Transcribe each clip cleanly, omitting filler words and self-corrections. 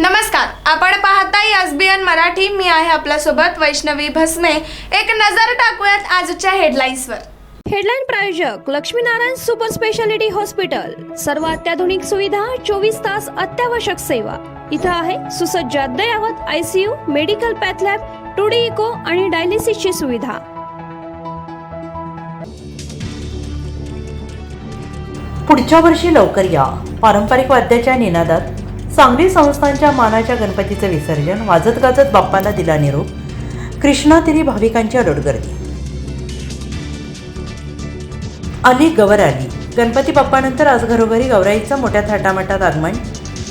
नमस्कार, आपण पाहताय एसबीएन मराठी. मी आहे आपल्यासोबत वैष्णवी भस्मे. एक नजर टाकूयात आजच्या हेडलाईन्सवर. हेडलाईन प्रायोजक लक्ष्मीनारायण सुपर स्पेशालिटी हॉस्पिटल. सर्व अत्याधुनिक सुविधा, 24 तास अत्यावश्यक सेवा. इथं आहे सुसज्ज अद्ययावत ICU, medical path lab, 2D echo आणि डायलिसिसची सुविधा. पुढच्या वर्षी लवकर या. पारंपरिक वाद्याच्या निनादात सांगली संस्थांच्या मानाच्या गणपतीचं विसर्जन. वाजत गाजत बाप्पाला दिला निरोप. कृष्णातीरी भाविकांची अलोट गर्दी. आली गवर आली. गणपती बाप्पानंतर आज घरोघरी गौराईचं मोठ्या थाटामाटात आगमन.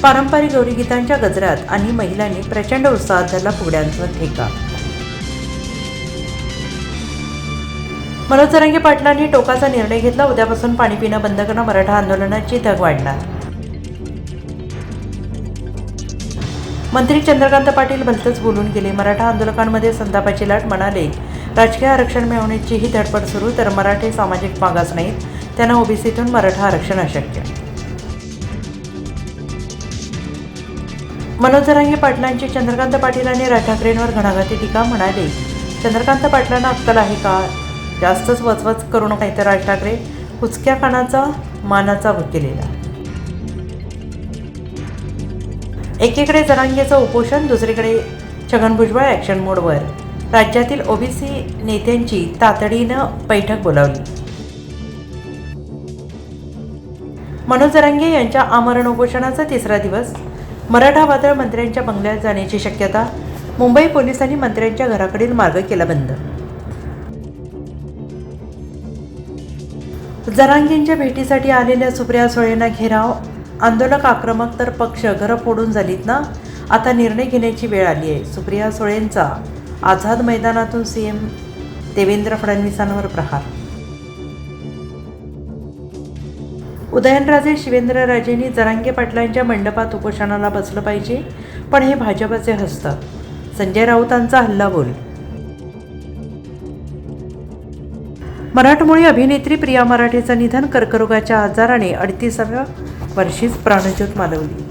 पारंपरिक गौरी गीतांच्या गजरात आणि महिलांनी प्रचंड उत्साहात धरला फुगड्यांचा ठेका. मनोज जरांगे पाटलांनी टोकाचा निर्णय घेतला. उद्यापासून पाणी पिणं बंद करणं. मराठा आंदोलनाची धग वाढणार. मंत्री चंद्रकांत पाटील भलतंच बोलून गेले. मराठा आंदोलकांमध्ये संतापाची लाट. म्हणाले, राजकीय आरक्षण मिळवण्याची ही धडपड सुरू, तर मराठे सामाजिक मागास नाहीत, त्यांना ओबीसीतून मराठा आरक्षण अशक्य. मनोज जरांगे पाटलांची चंद्रकांत पाटील आणि राज ठाकरेंवर घणाघाती टीका. म्हणाले, चंद्रकांत पाटलांना अक्कल आहे का? जास्तच वचवच करू नका. तर राज ठाकरे कुचक्या कानाचा मानाचा वकिलेला. एकीकडे जरांगेचं उपोषण, दुसरीकडे छगन भुजबळ ॲक्शन मोडवर. राज्यातील ओबीसी नेत्यांची तातडीनं बैठक बोलावली. मनोज जरांगे यांच्या आमरण उपोषणाचा तिसरा दिवस. मराठा वादळ मंत्र्यांच्या बंगल्यात जाण्याची शक्यता. मुंबई पोलिसांनी मंत्र्यांच्या घराकडील मार्ग केला बंद. जरांगेंच्या भेटीसाठी आलेल्या सुप्रिया सुळेंना घेराव. आंदोलक आक्रमक तर पक्ष घरं फोडून झालीत ना. आता निर्णय घेण्याची वेळ आली आहे. सुप्रिया सुळेंचा आझाद मैदानातून CM देवेंद्र फडणवीसांवर प्रहार. उदयनराजे शिवेंद्रराजेंनी जरांगे पाटलांच्या मंडपात उपोषणाला बसलं पाहिजे, पण हे भाजपचे हसतात. संजय राऊतांचा हल्लाबोल. मराठमोळी अभिनेत्री प्रिया मराठेचं निधन. कर्करोगाच्या आजाराने 38व्या वर्षीच प्राणज्योत मालवली.